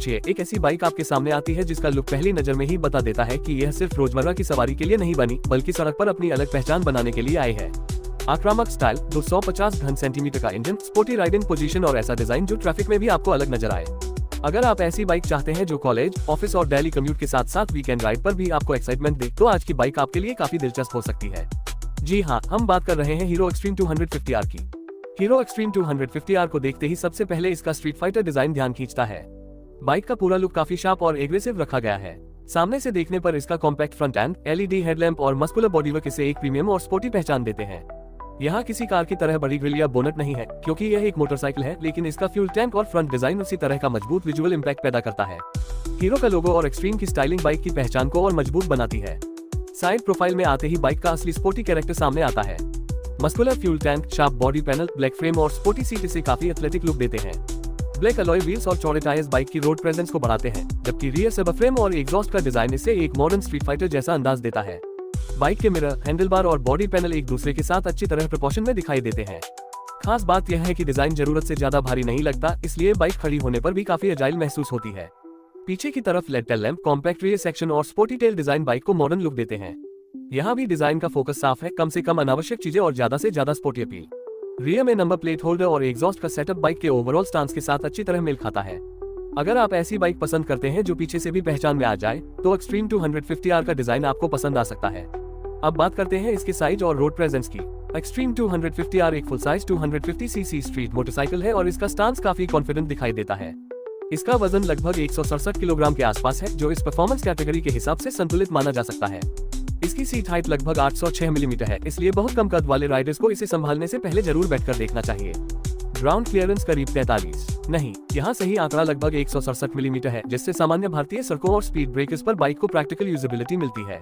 सोचिए, एक ऐसी बाइक आपके सामने आती है जिसका लुक पहली नजर में ही बता देता है कि यह सिर्फ रोजमर्रा की सवारी के लिए नहीं बनी, बल्कि सड़क पर अपनी अलग पहचान बनाने के लिए आई है। आक्रामक स्टाइल, 250 घन सेंटीमीटर का इंजन, स्पोर्टी राइडिंग पोजीशन और ऐसा डिजाइन जो ट्रैफिक में भी आपको अलग नजर आए। अगर आप ऐसी बाइक चाहते हैं जो कॉलेज, ऑफिस और डेली कम्यूट के साथ साथ वीकेंड राइड पर भी आपको एक्साइटमेंट दे, तो आज की बाइक आपके लिए काफी दिलचस्प हो सकती है। जी हाँ, हम बात कर रहे हैं हीरो एक्सट्रीम 250R की। हीरो एक्सट्रीम 250R को देखते ही सबसे पहले इसका स्ट्रीट फाइटर डिजाइन ध्यान खींचता है। बाइक का पूरा लुक काफी शार्प और एग्रेसिव रखा गया है। सामने से देखने पर इसका compact front end, LED headlamp और मस्कुलर बॉडीवर्क इसे एक प्रीमियम और स्पोर्टी पहचान देते हैं। यहाँ किसी कार की तरह बड़ी ग्रिल या बोनट नहीं है, क्योंकि यह एक मोटरसाइकिल है, लेकिन इसका फ्यूल टैंक और फ्रंट डिजाइन उसी तरह का मजबूत विजुअल इम्पैक्ट पैदा करता है। हीरो का लोगो और एक्सट्रीम की स्टाइलिंग बाइक की पहचान को और मजबूत बनाती है। साइड प्रोफाइल में आते ही बाइक का असली स्पोर्टी कैरेक्टर सामने आता है। Muscular fuel tank, sharp body panel, black frame और स्पोर्टी सीट इसे काफी एथलेटिक लुक देते हैं। ब्लैक अलॉय व्हील्स और चौड़े टायर्स बाइक की रोड प्रेजेंस को बढ़ाते हैं, जबकि रियर सबफ्रेम और एग्जॉस्ट का डिजाइन इसे एक मॉडर्न स्ट्रीट फाइटर जैसा अंदाज देता है। बाइक के मिरर, हैंडलबार और बॉडी पैनल एक दूसरे के साथ अच्छी तरह प्रोपोर्शन में दिखाई देते हैं। खास बात यह है कि डिजाइन जरूरत से ज्यादा भारी नहीं लगता, इसलिए बाइक खड़ी होने पर भी काफी एजाइल महसूस होती है। पीछे की तरफ lead tail lamp, compact rear section और स्पोर्टी टेल डिजाइन बाइक को मॉडर्न लुक देते हैं। यहाँ भी डिजाइन का फोकस साफ है, कम से कम अनावश्यक चीजें और ज्यादा से ज्यादा स्पोर्टी अपील। रियर में नंबर प्लेट होल्डर और एग्जॉस्ट का सेटअप बाइक के ओवरऑल स्टांस के साथ अच्छी तरह मेल खाता है। अगर आप ऐसी बाइक पसंद करते हैं जो पीछे से भी पहचान में आ जाए, तो एक्सट्रीम 250R का डिजाइन आपको पसंद आ सकता है। अब बात करते हैं इसके साइज और रोड प्रेजेंस की। एक्सट्रीम 250R एक full size 250cc street motorcycle है और इसका स्टांस काफी कॉन्फिडेंट दिखाई देता है। इसका वजन लगभग 167 किलोग्राम के आसपास है, जो इस परफॉर्मेंस कैटेगरी के हिसाब से संतुलित माना जा सकता है। इसकी सीट हाइट लगभग 806 मिलीमीटर है, इसलिए बहुत कम कद वाले राइडर्स को इसे संभालने से पहले जरूर बैठकर देखना चाहिए। ग्राउंड क्लियरेंस करीब 43 नहीं, यहाँ सही आंकड़ा लगभग 167 मिलीमीटर है, जिससे सामान्य भारतीय सड़कों और स्पीड ब्रेकर्स पर बाइक को प्रैक्टिकल यूजेबिलिटी मिलती है।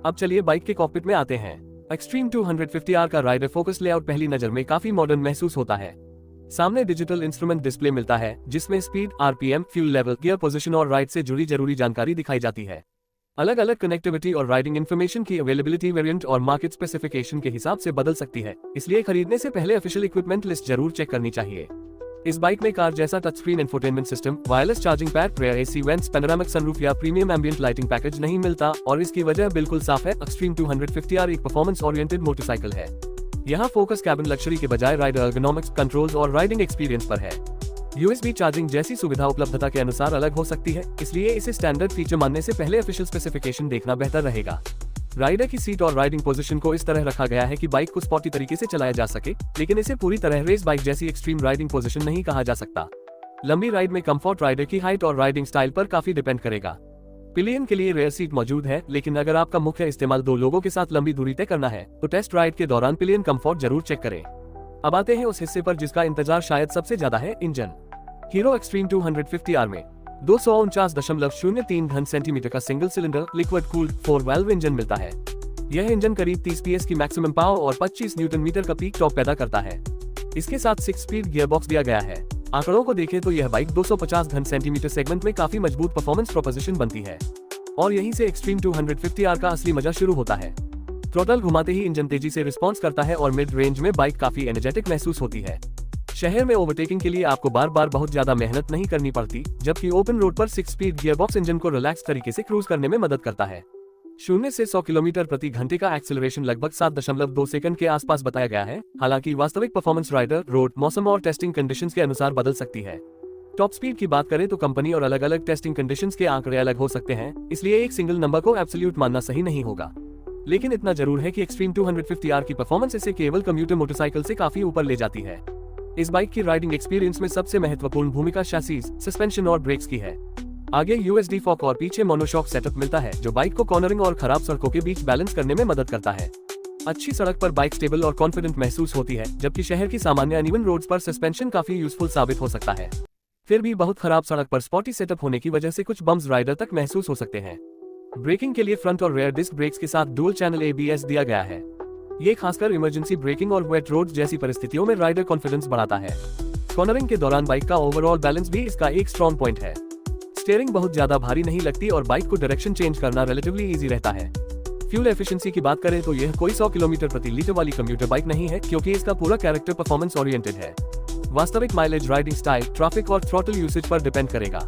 अब चलिए बाइक के कॉकपिट में आते हैं। एक्सट्रीम 250R का राइडर फोकस लेआउट पहली नजर में काफी मॉडर्न महसूस होता है। सामने डिजिटल इंस्ट्रूमेंट डिस्प्ले मिलता है, जिसमें speed, RPM, fuel level, gear position और राइड से जुड़ी जरूरी जानकारी दिखाई जाती है। अलग अलग कनेक्टिविटी और राइडिंग इन्फॉर्मेशन की अवेलेबिलिटी वेरिएंट और मार्केट स्पेसिफिकेशन के हिसाब से बदल सकती है, इसलिए खरीदने से पहले ऑफिशियल इक्विपमेंट लिस्ट जरूर चेक करनी चाहिए। इस बाइक में कार जैसा touch screen infotainment system, wireless charging pad, rear AC vents, panoramic sunroof या प्रीमियम एम्बिएंट लाइटिंग पैकेज नहीं मिलता, और इसकी वजह बिल्कुल साफ है। एक्सट्रीम 250R एक परफॉर्मेंस ओरिएंटेड मोटरसाइकिल है। यहाँ फोकस कैबिन लग्जरी के बजाय राइडर एर्गोनॉमिक्स, कंट्रोल्स और राइडिंग एक्सपीरियंस पर है। USB चार्जिंग जैसी सुविधा उपलब्धता के अनुसार अलग हो सकती है, इसलिए इसे स्टैंडर्ड फीचर मानने से पहले ऑफिशियल स्पेसिफिकेशन देखना बेहतर रहेगा। राइडर की सीट और राइडिंग पोजीशन को इस तरह रखा गया है कि बाइक को स्पॉटी तरीके से चलाया जा सके, लेकिन इसे पूरी तरह रेस बाइक जैसी एक्सट्रीम राइडिंग पोजीशन नहीं कहा जा सकता। लंबी राइड में कंफर्ट राइडर की हाइट और राइडिंग स्टाइल पर काफी डिपेंड करेगा। पिलियन के लिए रेयर सीट मौजूद है, लेकिन अगर आपका मुख्य इस्तेमाल 2 लोगों के साथ लंबी दूरी तय करना है, तो टेस्ट राइड के दौरान पिलियन कंफर्ट जरूर चेक करें। अब आते हैं उस हिस्से पर जिसका इंतजार शायद सबसे ज्यादा है, इंजन। हीरो एक्सट्रीम 250R में 249.03 घन सेंटीमीटर का single cylinder liquid cooled 4 valve engine मिलता है। यह इंजन करीब 30 PS की मैक्सिमम पावर और 25 न्यूटन मीटर का पीक टॉर्क पैदा करता है। इसके साथ 6 स्पीड गियरबॉक्स दिया गया है। आंकड़ों को देखें तो यह बाइक 250 घन सेंटीमीटर सेगमेंट में काफी मजबूत परफॉर्मेंस प्रोपोजिशन बनती है, और यहीं से एक्सट्रीम 250R का असली मजा शुरू होता है। थ्रॉटल घुमाते ही इंजन तेजी से रिस्पॉन्स करता है और मिड रेंज में बाइक काफी एनर्जेटिक महसूस होती है। शहर में ओवरटेकिंग के लिए आपको बार बार बहुत ज्यादा मेहनत नहीं करनी पड़ती, जबकि ओपन रोड पर 6 स्पीड गियरबॉक्स इंजन को रिलैक्स तरीके से क्रूज करने में मदद करता है। 0 से 100 किलोमीटर प्रति घंटे का एक्सेलरेशन लगभग 7.2 सेकंड के आसपास बताया गया है। हालांकि वास्तविक परफॉर्मेंस राइडर, रोड, मौसम और टेस्टिंग कंडीशंस के अनुसार बदल सकती है। टॉप स्पीड की बात करें तो कंपनी और अलग अलग टेस्टिंग कंडीशंस के आंकड़े अलग हो सकते हैं, इसलिए एक सिंगल नंबर को एब्सोल्यूट मानना सही नहीं होगा। लेकिन इतना जरूर है कि एक्सट्रीम 250R की परफॉर्मेंस इसे केवल कम्यूटर मोटरसाइकिल से काफी ऊपर ले जाती है। इस बाइक की राइडिंग एक्सपीरियंस में सबसे महत्वपूर्ण भूमिका शैसीज, सस्पेंशन और ब्रेक्स की है। आगे USD फॉक और पीछे मोनोशॉक सेटअप मिलता है, जो बाइक को कॉर्नरिंग और खराब सड़कों के बीच बैलेंस करने में मदद करता है। अच्छी सड़क पर बाइक स्टेबल और कॉन्फिडेंट महसूस होती है, जबकि शहर की सामान्य अनइवन रोड्स पर सस्पेंशन काफी यूजफुल साबित हो सकता है। फिर भी बहुत खराब सड़क पर स्पॉटी सेटअप होने की वजह से कुछ बम्स राइडर तक महसूस हो सकते हैं। ब्रेकिंग के लिए फ्रंट और रेयर डिस्क ब्रेक्स के साथ डुअल चैनल ABS दिया गया है। ये खासकर इमरजेंसी ब्रेकिंग और वेट रोड जैसी परिस्थितियों में राइडर कॉन्फिडेंस बढ़ाता है। कॉर्नरिंग के दौरान बाइक का ओवरऑल बैलेंस भी इसका एक स्ट्रॉन्ग पॉइंट है। स्टीयरिंग बहुत ज्यादा भारी नहीं लगती और बाइक को डायरेक्शन चेंज करना रिलेटिवली इजी रहता है। फ्यूल एफिशिएंसी की बात करें तो यह कोई 100 किलोमीटर प्रति लीटर वाली कंप्यूटर बाइक नहीं है, क्योंकि इसका पूरा कैरेक्टर परफॉर्मेंस ओरिएंटेड है। वास्तविक माइलेज राइडिंग स्टाइल, ट्रैफिक और थ्रॉटल यूसेज पर डिपेंड करेगा।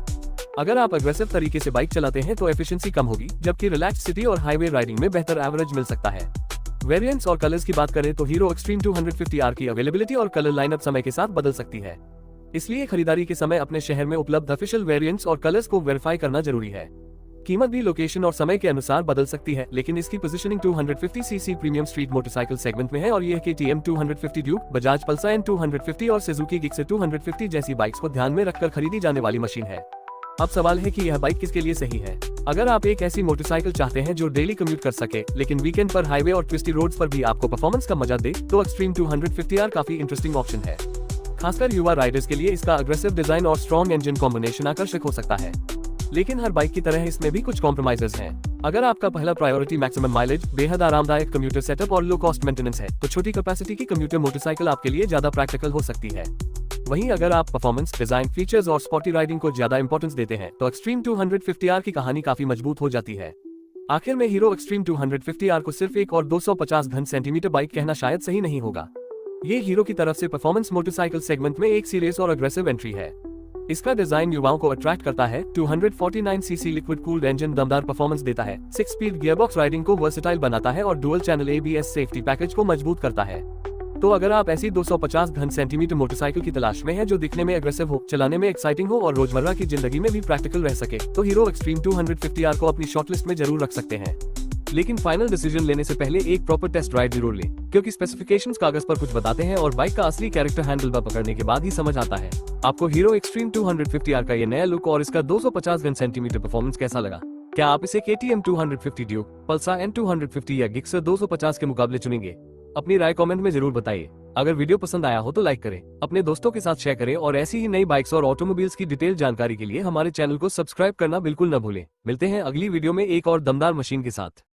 अगर आप अग्रेसिव तरीके से बाइक चलाते हैं तो एफिशिएंसी कम होगी, जबकि रिलैक्स सिटी और हाईवे राइडिंग में बेहतर एवरेज मिल सकता है। वेरिएंट्स और कलर्स की बात करें तो हीरो एक्सट्रीम 250R की अवेलेबिलिटी और कलर लाइनअप समय के साथ बदल सकती है, इसलिए खरीदारी के समय अपने शहर में उपलब्ध ऑफिशियल वेरिएंट्स और कलर्स को वेरीफाई करना जरूरी है। कीमत भी लोकेशन और समय के अनुसार बदल सकती है, लेकिन इसकी positioning 250cc premium street motorcycle segment में है और यह KTM 250 Duke, Bajaj Pulsar N250 और सुजुकी गिक्सर 250 जैसी बाइक्स को ध्यान में रखकर खरीदी जाने वाली मशीन है। अब सवाल है कि यह बाइक किसके लिए सही है। अगर आप एक ऐसी मोटरसाइकिल चाहते हैं जो डेली कम्यूट कर सके, लेकिन वीकेंड पर हाईवे और ट्विस्टी रोड्स पर भी आपको परफॉर्मेंस का मजा दे, तो एक्सट्रीम 250R काफी इंटरेस्टिंग ऑप्शन है। खासकर युवा राइडर्स के लिए इसका अग्रेसिव डिजाइन और स्ट्रॉन्ग इंजन कॉम्बिनेशन आकर्षक हो सकता है। लेकिन हर बाइक की तरह इसमें भी कुछ कॉम्प्रोमाइजेस हैं। अगर आपका पहला प्रायोरिटी मैक्सिमम माइलेज, बेहद आरामदायक कम्यूटर सेटअप और लो कॉस्ट मेंटेनेंस है, तो छोटी कैपेसिटी की कम्यूटर मोटरसाइकिल आपके लिए ज्यादा प्रैक्टिकल हो सकती है। वहीं अगर आप परफॉर्मेंस, डिजाइन, फीचर्स और स्पोर्टी राइडिंग को ज्यादा इंपॉर्टेंस देते हैं, तो एक्सट्रीम 250R की कहानी काफी मजबूत हो जाती है। आखिर में हीरो एक्सट्रीम 250R को सिर्फ एक और 250 घन सेंटीमीटर बाइक कहना शायद सही नहीं होगा। ये हीरो की तरफ से परफॉर्मेंस मोटरसाइकिल सेगमेंट में एक सीरियस और अग्रेसिव एंट्री है। इसका डिजाइन युवाओं को अट्रैक्ट करता है। 249cc लिक्विड कूल्ड इंजन दमदार परफॉर्मेंस देता है। 6 स्पीड गियरबॉक्स राइडिंग को वर्सेटाइल बनाता है और dual channel ABS safety package को मजबूत करता है। तो अगर आप ऐसी 250 घन सेंटीमीटर मोटरसाइकिल की तलाश में हैं जो दिखने में अग्रेसिव हो, चलाने में एक्साइटिंग हो और रोजमर्रा की जिंदगी में भी प्रैक्टिकल रह सके, तो हीरो एक्सट्रीम 250R को अपनी शॉर्टलिस्ट में जरूर रख सकते हैं। लेकिन फाइनल डिसीजन लेने से पहले एक प्रॉपर टेस्ट राइड जरूर लें, क्योंकि स्पेसिफिकेशंस कागज पर कुछ बताते हैं और बाइक का असली कैरेक्टर हैंडल बार पकड़ने के बाद ही समझ आता है। आपको हीरो एक्सट्रीम 250R का ये नया लुक और इसका 250 घन सेंटीमीटर परफॉर्मेंस कैसा लगा? क्या आप इसे KTM 250 ड्यूक, पल्सर N250 या गिक्सर 250 के मुकाबले चुनेंगे? अपनी राय कमेंट में जरूर बताइए। अगर वीडियो पसंद आया हो तो लाइक करें, अपने दोस्तों के साथ शेयर करें और ऐसी ही नई बाइक्स और ऑटोमोबाइल्स की डिटेल जानकारी के लिए हमारे चैनल को सब्सक्राइब करना बिल्कुल न भूलें। मिलते हैं अगली वीडियो में एक और दमदार मशीन के साथ।